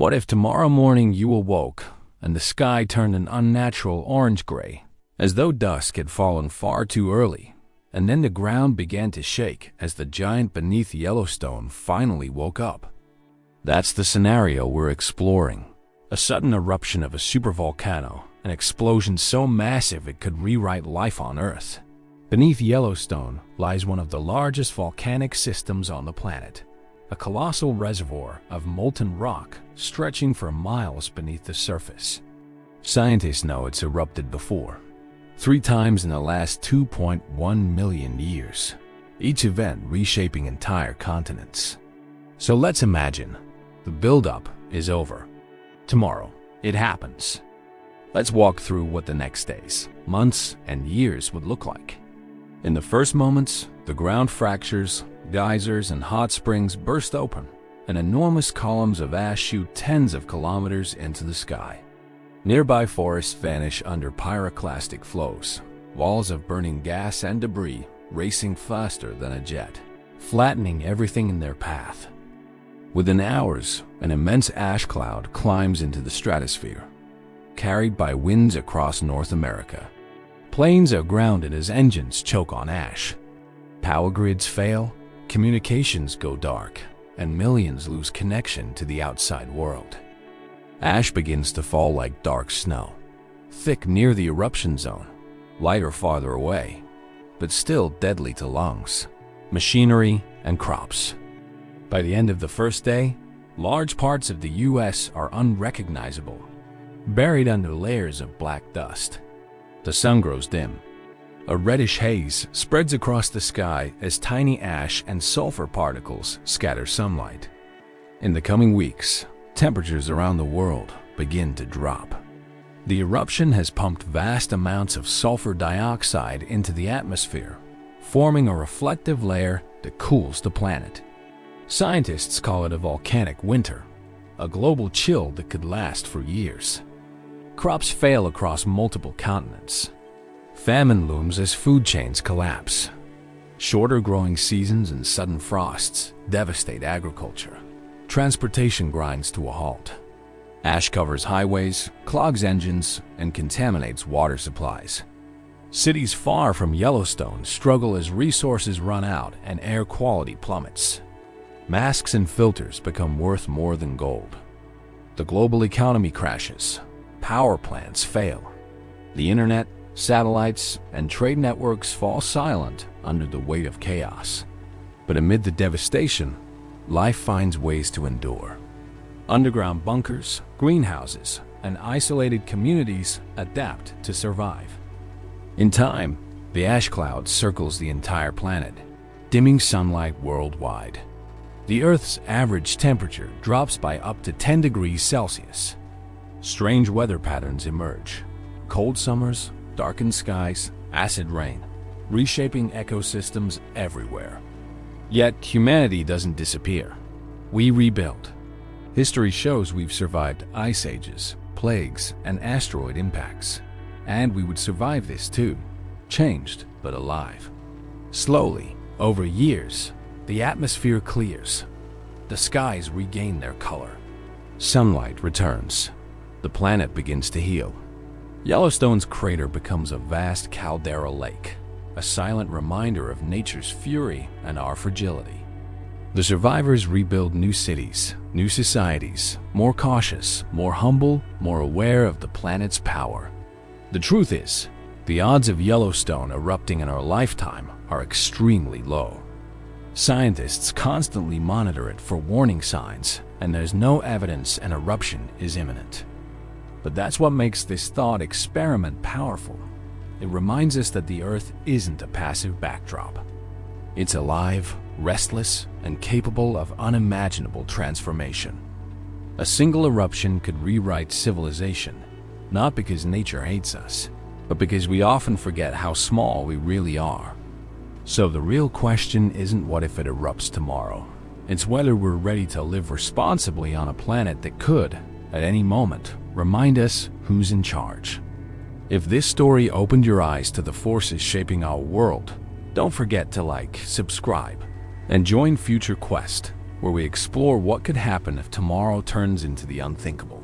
What if tomorrow morning you awoke and the sky turned an unnatural orange-gray, as though dusk had fallen far too early, and then the ground began to shake as the giant beneath Yellowstone finally woke up? That's the scenario we're exploring. A sudden eruption of a supervolcano, an explosion so massive it could rewrite life on Earth. Beneath Yellowstone lies one of the largest volcanic systems on the planet, a colossal reservoir of molten rock stretching for miles beneath the surface. Scientists know it's erupted before, 3 times in the last 2.1 million years, each event reshaping entire continents. So let's imagine the buildup is over. Tomorrow, it happens. Let's walk through what the next days, months, and years would look like. In the first moments, the ground fractures, geysers and hot springs burst open, and enormous columns of ash shoot tens of kilometers into the sky. Nearby forests vanish under pyroclastic flows, walls of burning gas and debris racing faster than a jet, flattening everything in their path. Within hours, an immense ash cloud climbs into the stratosphere, carried by winds across North America. Planes are grounded as engines choke on ash. Power grids fail, communications go dark, and millions lose connection to the outside world. Ash begins to fall like dark snow, thick near the eruption zone, lighter farther away, but still deadly to lungs, machinery, and crops. By the end of the first day, large parts of the U.S. are unrecognizable, buried under layers of black dust. The sun grows dim. A reddish haze spreads across the sky as tiny ash and sulfur particles scatter sunlight. In the coming weeks, temperatures around the world begin to drop. The eruption has pumped vast amounts of sulfur dioxide into the atmosphere, forming a reflective layer that cools the planet. Scientists call it a volcanic winter, a global chill that could last for years. Crops fail across multiple continents. Famine looms as food chains collapse. Shorter growing seasons and sudden frosts devastate agriculture. Transportation grinds to a halt. Ash covers highways, clogs engines, and contaminates water supplies. Cities far from Yellowstone struggle as resources run out and air quality plummets. Masks and filters become worth more than gold. The global economy crashes. Power plants fail. The internet, satellites, and trade networks fall silent under the weight of chaos. But amid the devastation, life finds ways to endure. Underground bunkers, greenhouses, and isolated communities adapt to survive. In time, the ash cloud circles the entire planet, dimming sunlight worldwide. The Earth's average temperature drops by up to 10 degrees Celsius. Strange weather patterns emerge. Cold summers, darkened skies, acid rain, reshaping ecosystems everywhere. Yet humanity doesn't disappear. We rebuild. History shows we've survived ice ages, plagues, and asteroid impacts. And we would survive this too, changed but alive. Slowly, over years, the atmosphere clears. The skies regain their color. Sunlight returns. The planet begins to heal. Yellowstone's crater becomes a vast caldera lake, a silent reminder of nature's fury and our fragility. The survivors rebuild new cities, new societies, more cautious, more humble, more aware of the planet's power. The truth is, the odds of Yellowstone erupting in our lifetime are extremely low. Scientists constantly monitor it for warning signs, and there's no evidence an eruption is imminent. But that's what makes this thought experiment powerful. It reminds us that the Earth isn't a passive backdrop. It's alive, restless, and capable of unimaginable transformation. A single eruption could rewrite civilization, not because nature hates us, but because we often forget how small we really are. So the real question isn't what if it erupts tomorrow. It's whether we're ready to live responsibly on a planet that could, at any moment, remind us who's in charge. If this story opened your eyes to the forces shaping our world, don't forget to like, subscribe, and join future quests where we explore what could happen if tomorrow turns into the unthinkable.